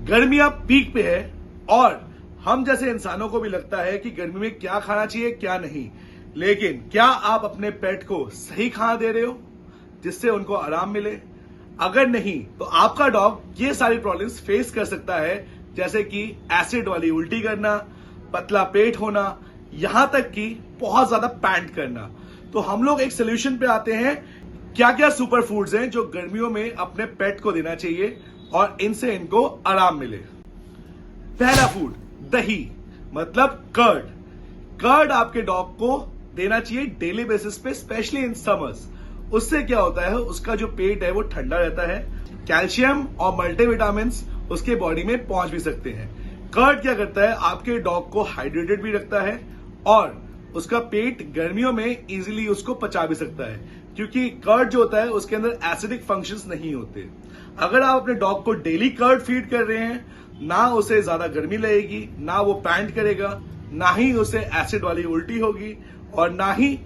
गर्मियां पीक पे है और हम जैसे इंसानों को भी लगता है कि गर्मी में क्या खाना चाहिए क्या नहीं। लेकिन क्या आप अपने पेट को सही खाना दे रहे हो जिससे उनको आराम मिले? अगर नहीं तो आपका डॉग ये सारी प्रॉब्लम्स फेस कर सकता है, जैसे कि एसिड वाली उल्टी करना, पतला पेट होना, यहां तक कि बहुत ज्यादा पैंट करना। तो हम लोग एक सोल्यूशन पे आते हैं, क्या क्या सुपर फूड्स हैं जो गर्मियों में अपने पेट को देना चाहिए और इनसे इनको आराम मिले। पहला फूड दही, मतलब कर्ड। कर्ड आपके डॉग को देना चाहिए डेली बेसिस पे, स्पेशली इन समर्स। उससे क्या होता है, उसका जो पेट है वो ठंडा रहता है, कैल्शियम और मल्टीविटामिन उसके बॉडी में पहुंच भी सकते हैं। कर्ड क्या करता है, आपके डॉग को हाइड्रेटेड भी रखता है और उसका पेट गर्मियों में इजीली उसको पचा भी सकता है, क्योंकि कर्ड जो होता है उसके अंदर एसिडिक फंक्शंस नहीं होते। अगर आप अपने डॉग को डेली कर्ड फीड कर रहे हैं, ना उसे ज्यादा गर्मी लगेगी, ना वो पैंट करेगा, ना ही उसे एसिड वाली उल्टी होगी और ना ही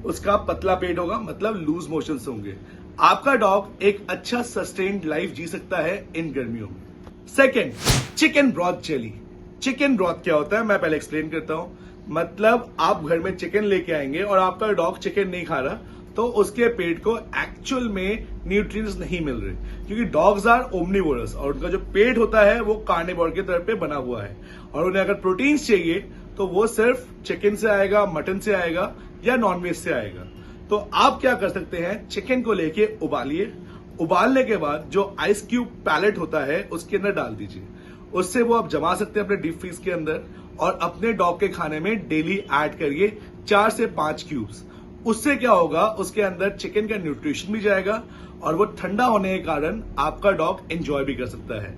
उसका पतला पेट होगा, मतलब लूज मोशंस होंगे। आपका डॉग एक अच्छा सस्टेन्ड लाइफ जी सकता है इन गर्मियों में। Second, chicken broth jelly. Chicken broth क्या होता है मैं पहले एक्सप्लेन करता हूं। मतलब आप घर में चिकन लेके आएंगे और आपका डॉग चिकन नहीं खा रहा, तो उसके पेट को एक्चुअल में न्यूट्रिएंट्स नहीं मिल रहे, क्योंकि डॉग्स आर ओमनिवोरस और उनका जो पेट होता है वो कार्निवोर के तरफ पे बना हुआ है और उन्हें अगर प्रोटीन्स चाहिए तो वो सिर्फ चिकन से आएगा, मटन से आएगा या नॉनवेज से आएगा। तो आप क्या कर सकते हैं, चिकन को लेके उबालिए, उबालने के बाद जो आइस क्यूब पैलेट होता है उसके अंदर डाल दीजिए। उससे वो आप जमा सकते हैं अपने डीप फ्रीज के अंदर और अपने डॉग के खाने में डेली ऐड करिए 4 से 5 क्यूब्स। उससे क्या होगा, उसके अंदर चिकन का न्यूट्रिशन भी जाएगा और वो ठंडा होने के कारण आपका डॉग एंजॉय भी कर सकता है।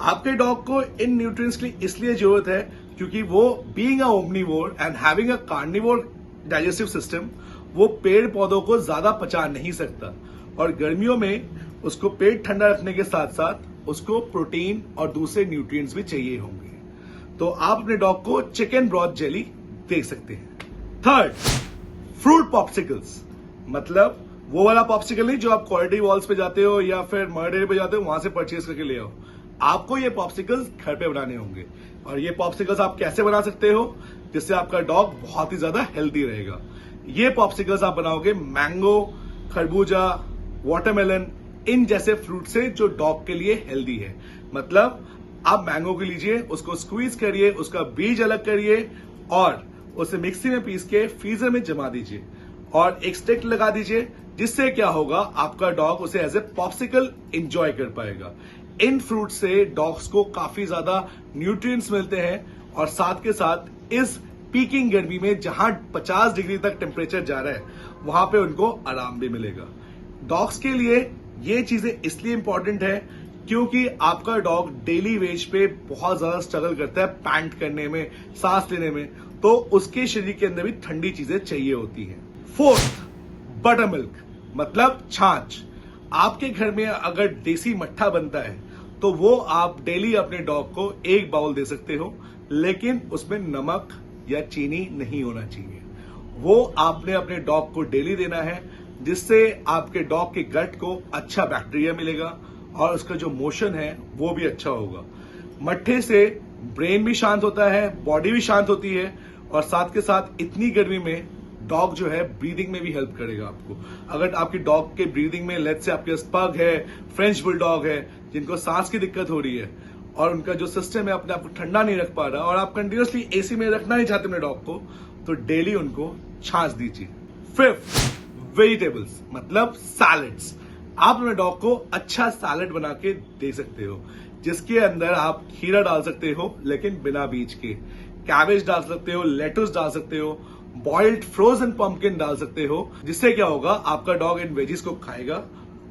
आपके डॉग को इन न्यूट्रिएंट्स की इसलिए जरूरत है क्योंकि वो being a omnivore and having a carnivore digestive system, वो पेड़ पौधों को ज्यादा पचा नहीं सकता और गर्मियों में उसको पेट ठंडा रखने के साथ साथ उसको प्रोटीन और दूसरे न्यूट्रिएंट्स भी चाहिए होंगे। तो आप अपने डॉग को चिकन ब्रॉथ जेली दे सकते हैं। Third, fruit popsicles. मतलब वो वाला पॉप्सिकल नहीं जो आप क्वालिटी वॉल्स पे जाते हो या फिर मर्डर पे जाते हो वहां से परचेज करके ले आओ। आपको ये पॉप्सिकल्स घर पे बनाने होंगे और ये पॉप्सिकल्स आप कैसे बना सकते हो जिससे आपका डॉग बहुत ही ज्यादा हेल्दी रहेगा। ये पॉप्सिकल्स आप बनाओगे मैंगो, खरबूजा, वाटरमेलन, इन जैसे फ्रूट से जो डॉग के लिए हेल्दी है। मतलब आप मैंगो को लीजिए, उसको स्क्वीज करिए, उसका बीज अलग करिए और उसे मिक्सी में पीस के फ्रीजर में जमा दीजिए और एक स्टिक लगा दीजिए, जिससे क्या होगा, आपका डॉग उसे एज ए पॉप्सिकल एंजॉय कर पाएगा। इन फ्रूट से डॉग्स को काफी ज्यादा न्यूट्रिएंट्स मिलते हैं और साथ के साथ इस पीकिंग गर्मी में जहां 50 डिग्री तक टेम्परेचर जा रहा है वहां पे उनको आराम भी मिलेगा। डॉग्स के लिए ये चीजें इसलिए इंपॉर्टेंट है क्योंकि आपका डॉग डेली वेज पे बहुत ज्यादा स्ट्रगल करता है पैंट करने में, सांस लेने में, तो उसके शरीर के अंदर भी ठंडी चीजें चाहिए होती हैं। फोर्थ, बटर मिल्क, मतलब छाछ। आपके घर में अगर देसी मट्ठा बनता है तो वो आप डेली अपने डॉग को 1 बाउल दे सकते हो, लेकिन उसमें नमक या चीनी नहीं होना चाहिए। वो आपने अपने डॉग को डेली देना है, जिससे आपके डॉग के गट को अच्छा बैक्टीरिया मिलेगा और उसका जो मोशन है वो भी अच्छा होगा। मट्ठे से ब्रेन भी शांत होता है, बॉडी भी शांत होती है और साथ के साथ इतनी गर्मी में डॉग जो है ब्रीदिंग में भी हेल्प करेगा आपको। अगर आपकी डॉग के ब्रीदिंग में लेट्स से आपके पग है, फ्रेंच बुलडॉग है, जिनको सांस की दिक्कत हो रही है और उनका जो सिस्टम है अपने आप को ठंडा नहीं रख पा रहा और आप कंटिन्यूअसली एसी में रखना नहीं चाहते अपने डॉग को, तो डेली उनको छाछ दीजिए। फिफ्थ, वेजिटेबल्स, मतलब सैलेड्स। आप अपने डॉग को अच्छा सैलेड बना के दे सकते हो, जिसके अंदर आप खीरा डाल सकते हो लेकिन बिना बीज के, कैबेज डाल सकते हो, लेटुस डाल सकते हो, बॉइल्ड फ्रोजन पंपकिन डाल सकते हो, जिससे क्या होगा, आपका डॉग इन वेजिस को खाएगा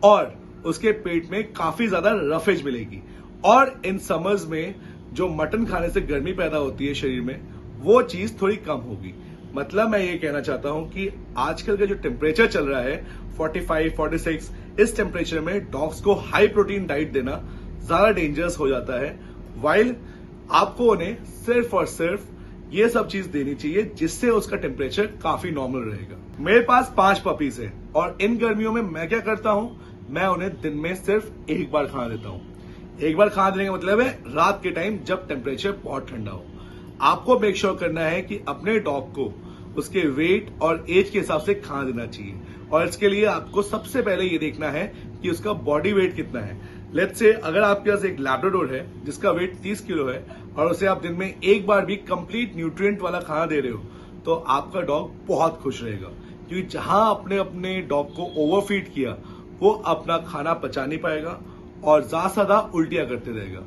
और उसके पेट में काफी ज्यादा रफेज मिलेगी। और इन समर्स में जो मटन खाने से गर्मी पैदा होती है शरीर में, वो चीज थोड़ी कम होगी। मतलब मैं ये कहना चाहता हूं कि आजकल का जो टेम्परेचर चल रहा है 45, 46, इस टेम्परेचर में डॉग्स को हाई प्रोटीन डाइट देना ज्यादा डेंजरस हो जाता है, वाइल आपको उन्हें सिर्फ और सिर्फ ये सब चीज देनी चाहिए जिससे उसका टेम्परेचर काफी नॉर्मल रहेगा। मेरे पास 5 पपीज हैं और इन गर्मियों में मैं क्या करता हूं, मैं उन्हें दिन में सिर्फ 1 बार खाना देता हूं। एक बार खाना देने का मतलब है रात के टाइम जब टेम्परेचर बहुत ठंडा हो। आपको मेक श्योर करना है कि अपने डॉग को उसके वेट और एज के हिसाब से खाना देना चाहिए, और इसके लिए आपको सबसे पहले ये देखना है कि उसका बॉडी वेट कितना है। लेट्स से अगर आपके पास एक लैब्राडोर है जिसका वेट 30 किलो है और उसे आप दिन में एक बार भी कंप्लीट न्यूट्रिएंट वाला खाना दे रहे हो, तो आपका डॉग बहुत खुश रहेगा, क्योंकि जहां आपने अपने डॉग को ओवरफीड किया वो अपना खाना पचा नहीं पाएगा और ज्यादा से ज्यादा उल्टियां करते रहेगा।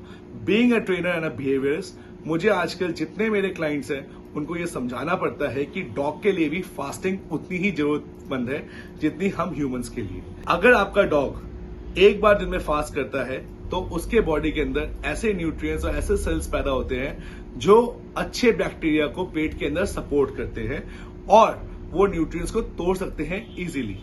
Being a trainer and a behaviourist, मुझे आजकल जितने मेरे क्लाइंट्स हैं उनको ये समझाना पड़ता है कि डॉग के लिए भी फास्टिंग उतनी ही जरूरतमंद है जितनी हम ह्यूमंस के लिए। अगर आपका डॉग एक बार दिन में फास्ट करता है तो उसके बॉडी के अंदर ऐसे न्यूट्रिएंट्स और ऐसे सेल्स पैदा होते हैं जो अच्छे बैक्टीरिया को पेट के अंदर सपोर्ट करते हैं और वो न्यूट्रिएंट्स को तोड़ सकते हैं इजीली।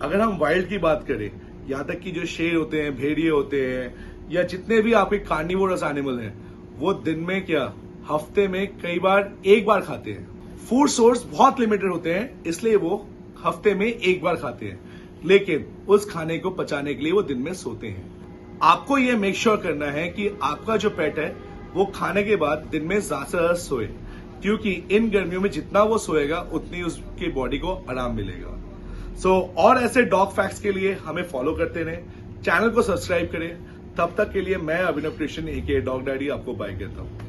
अगर हम वाइल्ड की बात करें, यहां तक कि जो शेर होते हैं, भेड़िए होते हैं, या जितने भी आपके कार्निवोरस एनिमल हैं, वो दिन में क्या हफ्ते में कई बार एक बार खाते हैं। फूड सोर्स बहुत लिमिटेड होते हैं, इसलिए वो हफ्ते में एक बार खाते हैं, लेकिन उस खाने को पचाने के लिए वो दिन में सोते हैं। आपको ये मेक श्योर करना है कि आपका जो पेट है वो खाने के बाद दिन में ज्यादा से ज्यादा सोए, क्योंकि इन गर्मियों में जितना वो सोएगा उतनी उसकी बॉडी को आराम मिलेगा। और ऐसे डॉग फैक्ट्स के लिए हमें फॉलो करते रहें, चैनल को सब्सक्राइब करें। तब तक के लिए मैं अभिनव कृष्ण AKA डॉग डैडी आपको बाय कहता हूं।